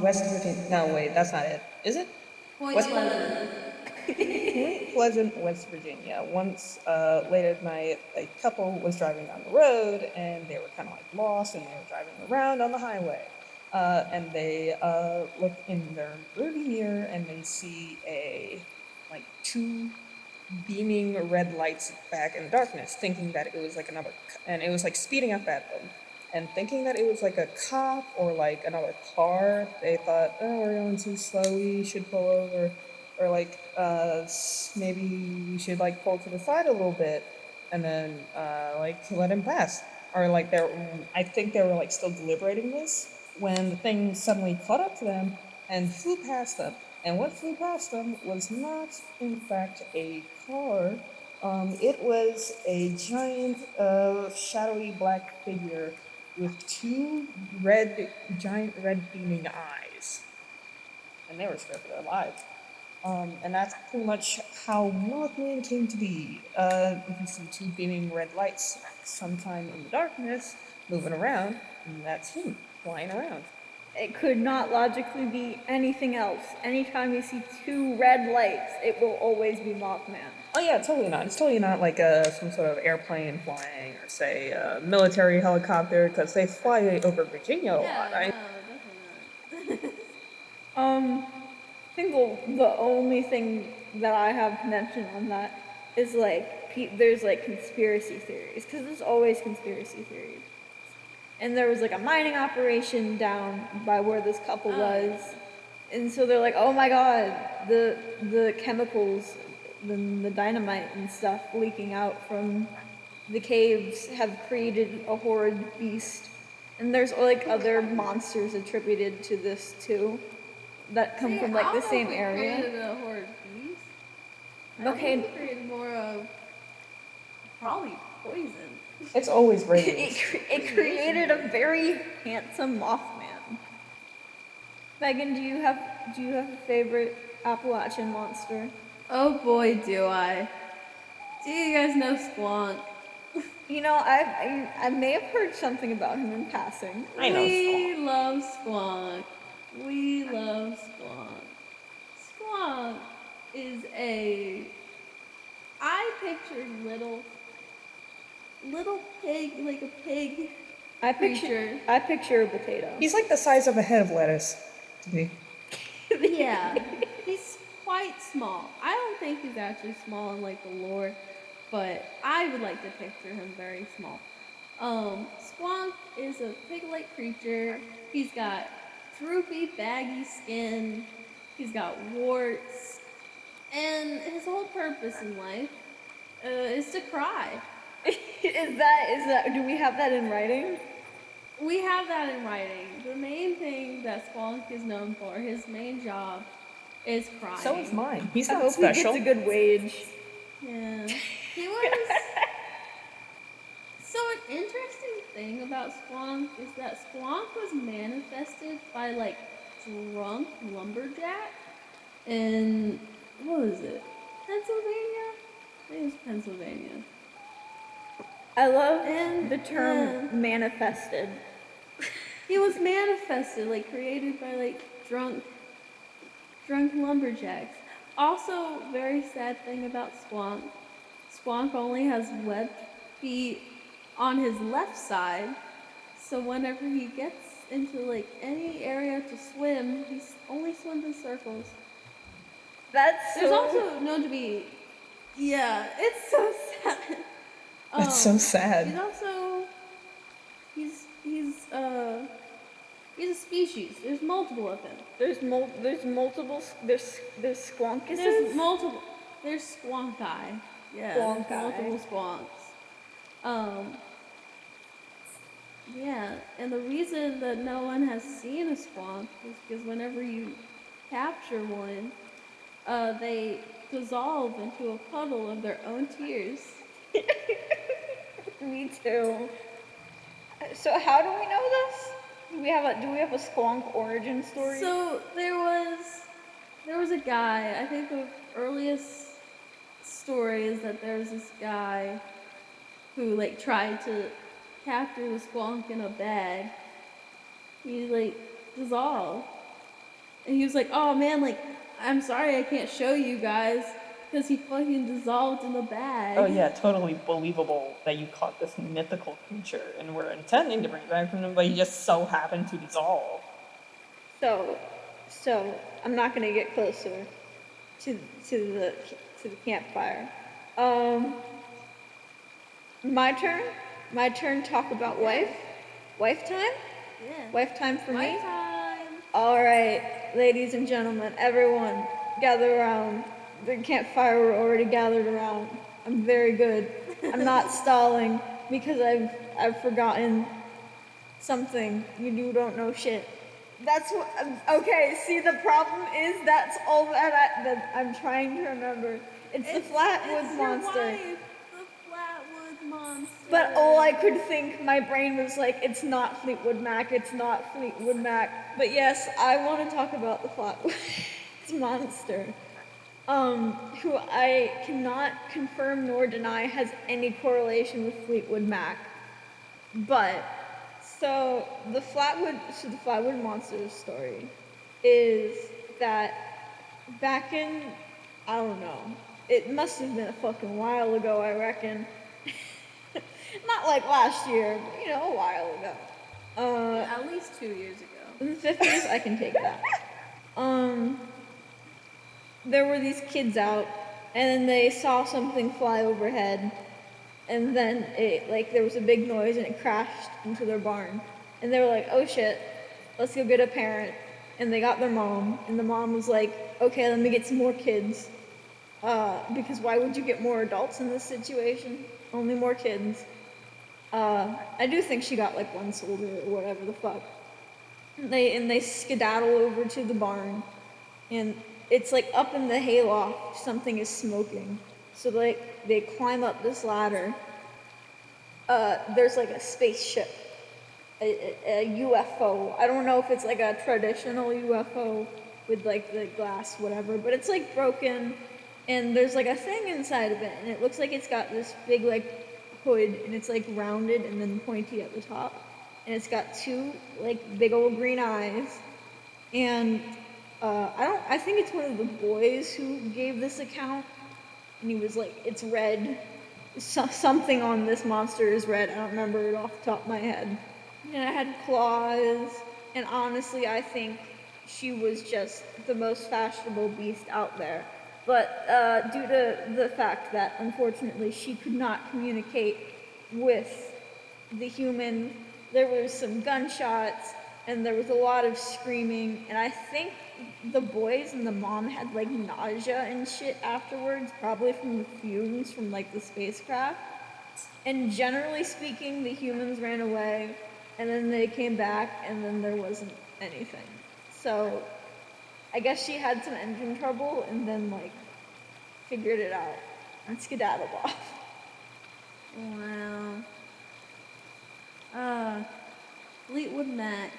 West Virginia. No, wait, that's not it. Is it? Point West Pleasant. Point Pleasant, West Virginia. Once late at night, a couple was driving down the road and they were kind of like lost and they were driving around on the highway. And they look in their rearview mirror and they see like two beaming red lights back in the darkness, thinking that it was like and it was like speeding up at them. And thinking that it was like a cop or like another car, they thought, oh, we're going too slow, we should pull over. Or like, maybe we should like pull to the side a little bit and then like let him pass. Or like I think they were like still deliberating this when the thing suddenly caught up to them and flew past them. And what flew past them was not, in fact, a car. It was a giant, shadowy black figure with two giant red beaming eyes. And they were scared for their lives. And that's pretty much how Mothman came to be. You see two beaming red lights sometime in the darkness, moving around, and that's him flying around. It could not logically be anything else. Anytime you see two red lights, it will always be Mothman. Oh yeah, totally not. It's totally not like some sort of airplane flying or say a military helicopter because they fly over Virginia a lot. Yeah, no, definitely I think the only thing that I have to mention on that is like there's like conspiracy theories because there's always conspiracy theories. And there was like a mining operation down by where this couple was, and so they're like, oh my god, the chemicals, the dynamite and stuff leaking out from the caves have created a horrid beast. And there's like other monsters attributed to this too that come from like the same area. Created a horrid beast. Okay. It created more of probably poison. It's always raining. It created a very handsome Mothman. Megan, do you have a favorite Appalachian monster? Oh boy, do I. Do you guys know Squonk? You know, I may have heard something about him in passing. I know. We love Squonk. We love Squonk. Squonk is I pictured little pig, like a pig. I picture a potato. He's like the size of a head of lettuce to me. Yeah, he's quite small. I don't think he's actually small in like the lore, but I would like to picture him very small. Squonk is a pig-like creature. He's got droopy, baggy skin. He's got warts, and his whole purpose in life is to cry. Is that? Do we have that in writing? We have that in writing. The main thing that Squonk is known for, his main job, is crying. So is mine. He's I not hope special. he gets a good wage. Yeah. He was. So an interesting thing about Squonk is that Squonk was manifested by like drunk lumberjack in what was it? Pennsylvania? I think it was Pennsylvania. I love And, the term manifested. He was manifested, like created by like drunk lumberjacks. Also, very sad thing about Squonk. Squonk only has webbed feet on his left side, so whenever he gets into like any area to swim, he only swims in circles. There's also known to be, yeah, it's so sad. That's so sad. He's also he's a species. There's multiple of him. There's multiple. There's squonkuses. There's multiple. There's squonki. Yeah. Squonki. Multiple squonks. Yeah, and the reason that no one has seen a squonk is because whenever you capture one, they dissolve into a puddle of their own tears. Me too. So how do we know this? Do we have a squonk origin story? So there was a guy. I think the earliest story is that there was this guy who tried to capture the squonk in a bag. He dissolve. And he was like, oh man, like, I'm sorry I can't show you guys because he fucking dissolved in the bag. Oh yeah, totally believable that you caught this mythical creature and were intending to bring it back from him, but he just so happened to dissolve. So, I'm not gonna get closer to the campfire. My turn. My turn. Talk about wife. Wife time. Yeah. Wife time for me. Wife time. All right, ladies and gentlemen, everyone, gather around. The campfire we're already gathered around. I'm very good. I'm not stalling because I've forgotten something. You don't know shit. That's what. Okay. See, the problem is that's all that I'm trying to remember. It's the Flatwoods it's monster. Your wife, the Flatwoods monster. But all I could think, my brain was like, it's not Fleetwood Mac, it's not Fleetwood Mac. But yes, I want to talk about the Flatwoods monster, who I cannot confirm nor deny has any correlation with Fleetwood Mac. But, so the Flatwood monster story is that back in, I don't know, it must have been a fucking while ago, I reckon. Not like last year, but a while ago. At least 2 years ago. In the 50s, I can take that. There were these kids out, and then they saw something fly overhead, and then there was a big noise, and it crashed into their barn. And they were like, oh shit, let's go get a parent. And they got their mom, and the mom was like, okay, let me get some more kids. Because why would you get more adults in this situation? Only more kids. I do think she got like one soldier or whatever the fuck. And they skedaddle over to the barn, and it's like up in the hayloft, something is smoking. So they climb up this ladder. There's like a spaceship, a UFO. I don't know if it's like a traditional UFO with like the glass, whatever, but it's like broken, and there's like a thing inside of it, and it looks like it's got this big like hood, and it's like rounded and then pointy at the top, and it's got two like big old green eyes. And I think it's one of the boys who gave this account, and he was like, it's red, something on this monster is red, I don't remember it off the top of my head. And it had claws, and honestly I think she was just the most fashionable beast out there. But due to the fact that, unfortunately, she could not communicate with the human, there was some gunshots, and there was a lot of screaming, and I think the boys and the mom had, like, nausea and shit afterwards, probably from the fumes from, like, the spacecraft. And generally speaking, the humans ran away, and then they came back, and then there wasn't anything. So I guess she had some engine trouble and then like figured it out and skedaddled off. Wow. Fleetwood Mac.